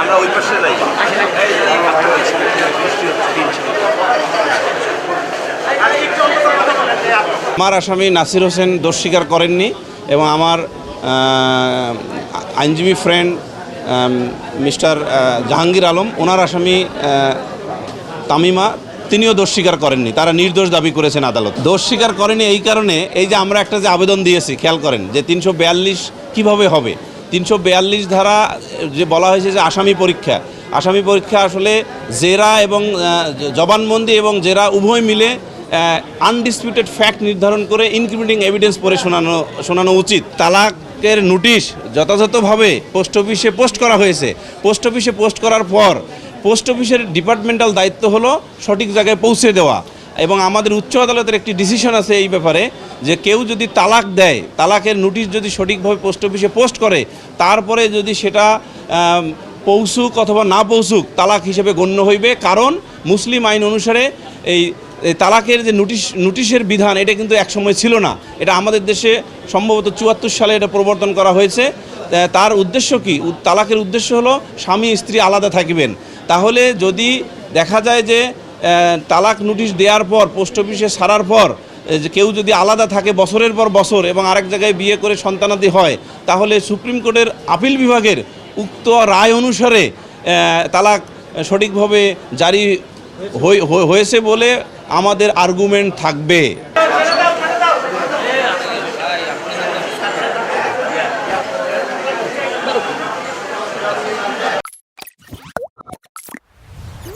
আমরা ওই পাশে যাই। আমার আসামি নাসির হোসেন দোষ স্বীকার করেননি এবং আমার আইনজীবী ফ্রেন্ড মিস্টার জাহাঙ্গীর আলম, ওনার আসামি তামিমা, তিনিও দোষ স্বীকার করেননি। তারা নির্দোষ দাবি করেছেন আদালত। দোষ স্বীকার করেনি এই কারণে, এই যে আমরা একটা যে আবেদন দিয়েছি, খেয়াল করেন যে 342 কিভাবে হবে। 342 ধারা যে বলা হয়েছে যে আসামি পরীক্ষা আসলে জেরা এবং জবানবন্দি এবং জেরা উভয় মিলে আনডিসপিউটেড ফ্যাক্ট নির্ধারণ করে ইনক্রিমিনেটিং এভিডেন্স পরে শোনানো উচিত। তালাকের নোটিশ যথাযথভাবে পোস্ট অফিসে পোস্ট করা হয়েছে। পোস্ট অফিসে পোস্ট করার পর পোস্ট অফিসের ডিপার্টমেন্টাল দায়িত্ব হলো সঠিক জায়গায় পৌঁছে দেওয়া, এবং আমাদের উচ্চ আদালতের একটি ডিসিশন আছে এই ব্যাপারে যে কেউ যদি তালাক দেয়, তালাকের নোটিশ যদি সঠিকভাবে পোস্ট অফিসে পোস্ট করে, তারপরে যদি সেটা পৌঁছুক অথবা না পৌঁছুক, তালাক হিসেবে গণ্য হইবে। কারণ মুসলিম আইন অনুসারে এই তালাকের যে নোটিশের বিধান, এটা কিন্তু একসময় ছিল না। এটা আমাদের দেশে সম্ভবত 74 সালে এটা প্রবর্তন করা হয়েছে। তার উদ্দেশ্য কি? তালাকের উদ্দেশ্য হলো স্বামী স্ত্রী আলাদা থাকবেন। তাহলে যদি দেখা যায় যে তালাক নোটিশ দেওয়ার পর পোস্ট অফিসে ছাড়ার পর যে কেউ যদি আলাদা থাকে বছরের পর বছর এবং আরেক জায়গায় বিয়ে করে সন্তানাদি হয়, তাহলে সুপ্রিম কোর্টের আপিল বিভাগের উক্ত রায় অনুসারে তালাক সঠিকভাবে জারি হয়েছে বলে আমাদের আর্গুমেন্ট থাকবে।